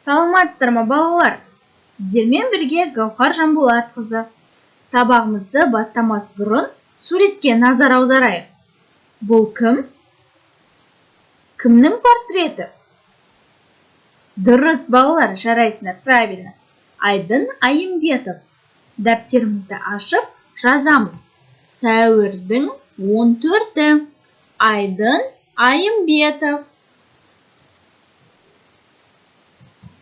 Саламатсыздар ма балалар? Сіздермен бірге Гаухар Жанболатқызы. Сабағымызды бастамас бұрын суретке назар аударайық. Бұл кім? Кімнің портреті? Дұрыс балалар, жарайсыңдар, правильно. Айдын Айымбетов. Дәптерімізді ашып жазамыз. Сәуірдің 14-і. Айдын Айымбетов.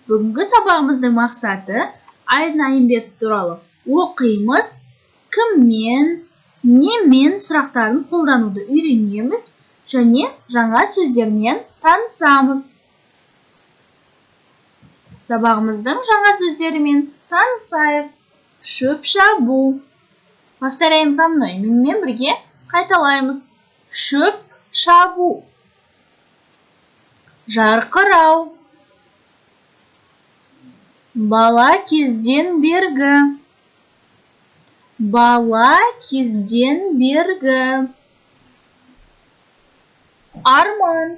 Бүгінгі сабағымыздың мақсаты Айдын Айымбетов туралы оқимыз, кіммен, немен сұрақтарын қолдануды үйренеміз және жаңа сөздермен танысамыз. Сабағымыздың жаңа сөздерімен танысайық. Шөп шабу. Повторяем за мной. Менімен бірге қайталаймыз. Шөп шабу. Жарқырау. Бала кезден бергі. Бала кезден бергі. Арман.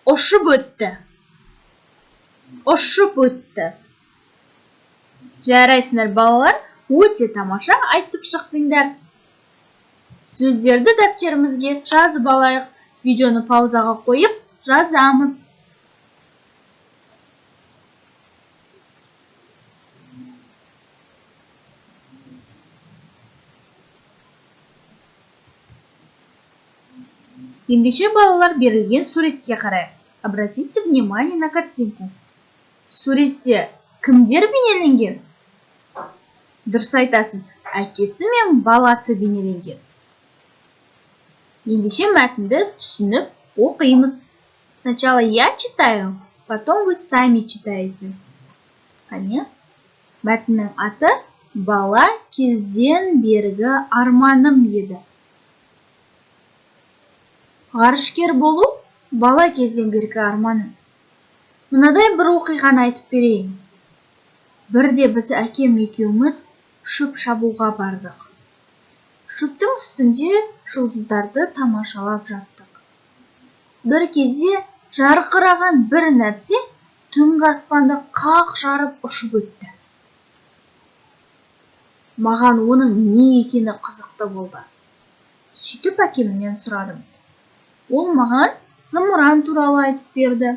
Ұшып өтті. Ұшып өтті. Жарайсыңдар балалар, өте тамаша айтып шықтыңдар. Сөздерді дәптерімізге жазып алайық. Видеоны паузаға қойып жазамыз. Ендеше балалар берілген суретке қарайық. Обратите внимание на картинку. Суретте кімдер бейнеленген? Дұрыс айтасың, әкесі мен баласы бейнеленген. Ендеше мәтінді түсініп оқимыз. Сначала я читаю, потом вы сами читаете. Қане? Мәтіннің аты бала кезден бергі арманым еді. Ғарышкер болу бала кезден бергі арманым. Мынадай бір оқиғаны айтып берейін. Бірде біз әкем екеуміз шөп шабуға бардық. Шөптің үстінде жұлдыздарды тамашалап жаттық. Бір кезде жарқыраған бір нәрсе түнгі аспанды қақ жарып ұшып өтті. Маған оның не екені қызықты болды. Сөйтіп әкемнен сұрадым. Ол маған зымыран туралы айтып берді.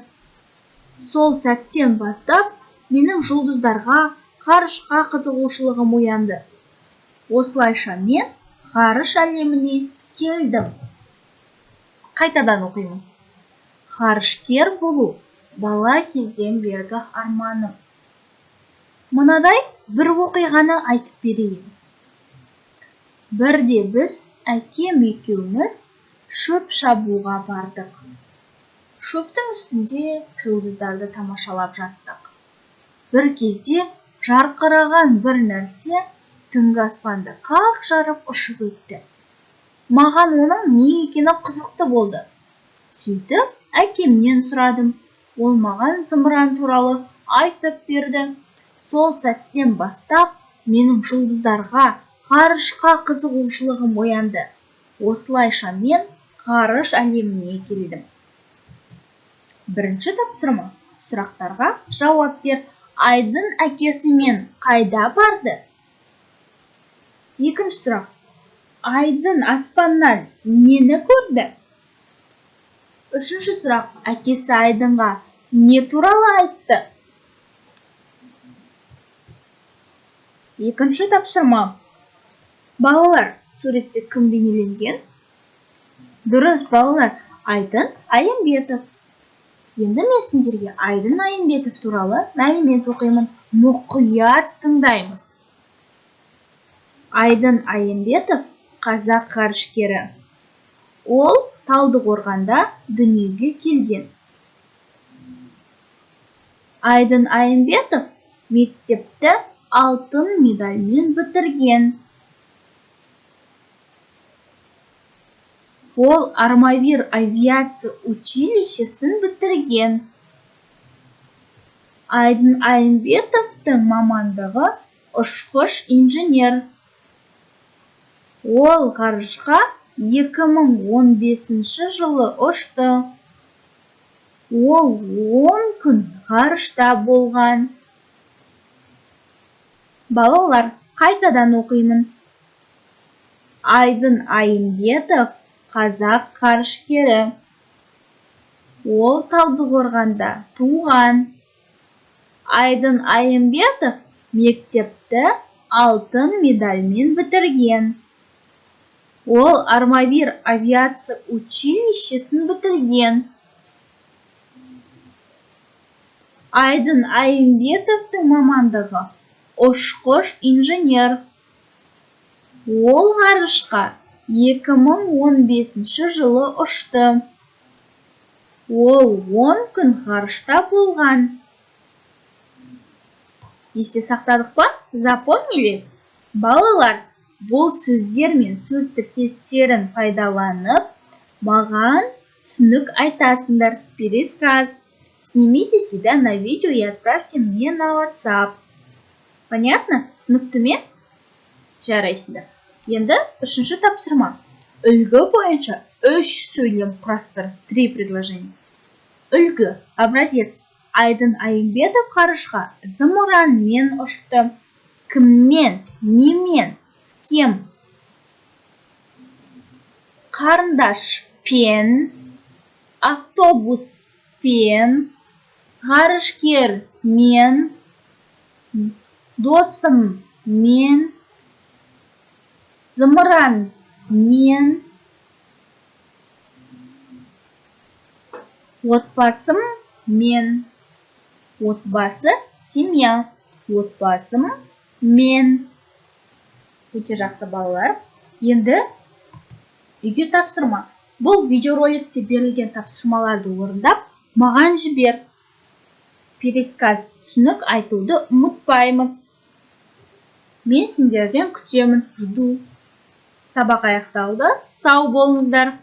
Сол сәттен бастап менің жұлдыздарға, ғарышқа қызығушылығым оянды. Осылайша мен ғарыш әлеміне келдім. Қайтадан оқимын. Ғарышкер болу бала кезден бергі арманым. Мынадай бір оқиғаны айтып берейін. Бірде біз әкем екеуміз шөп шабуға бардық. Шөптің үстінде жұлдыздарды тамашалап жаттық. Бір кезде жарқыраған бір нәрсе түнгі аспанды қақ жарып ұшып өтті. Маған оның не екені қызықты болды. Сөйтіп, әкемнен сұрадым. Ол маған зымыран туралы айтып берді. Сол сәттен бастап менің жұлдыздарға, ғарышқа қызығушылығым оянды. Осылайша мен ғарыш әлеміне келдім. Бірінші тапсырма. Сұрақтарға жауап бер. Айдын әкесімен қайда барды? Екінші сұрақ. Айдын аспаннан нені көрді? Үшінші сұрақ. Әкесі Айдынға не туралы айтты? Екінші тапсырма. Балалар, суретте кім бейнеленген? Дұрыс балалар, Айдын Айымбетов. Енді мен сендерге Айдын Айымбетов туралы мәлімет оқимын. Мұқият тыңдаймыз. Айдын Айымбетов қазақ ғарышкері. Ол Талдықорғанда дүниеге келген. Айдын Айымбетов мектепті алтын медальмен бітірген. Ол Армавир авиация училищесін бітірген. Айдын Айымбетовтың мамандығы ұшқыш инженер. Ол ғарышқа 2015 жылы ұшты. Ол 10 күн ғарышта болған. Балалар, қайтадан оқимын. Айдын Айымбетов қазақ ғарышкері. Ол Талдықорғанда туған. Айдын Айымбетов мектепті алтын медальмен бітірген. Ол Армавир авиация училищесін бітірген. Айдын Айымбетовтың мамандығы ұшқыш инженер. Ол ғарышқа 2015 жылы ұшты. Ол 10 күн ғарышта болған. Есте сақтадық па? Запомнили? Балалар, бұл сөздер мен сөз тіркестерін пайдаланып, маған түсінік айтасыңдар. Пересказ. Снимите себя на видео и отправьте мне на WhatsApp. Понятно? Түсінікті ме? Жарайсыңдар. Енді үшінші тапсырма. Үлгі бойынша 3 сөйлем құрастыр. 3 предложения. Үлгі, образец. Айдын Айымбетов ғарышқа зымыранмен ұшты. Кіммен, немен, с кем? Қарындашпен, автобуспен, ғарышкермен, досыммен, зымыранмен, отбасыммен. Отбасы, семья. Отбасыммен. Өте жақсы балалар. Енді үйге тапсырма. Бұл видеороликте берілген тапсырмаларды орындап, маған жібер. Пересказ, түсінік айтуды ұмытпаймыз. Мен сендерден күтемін. Жду. Сабақ аяқталды. Сау болыңыздар.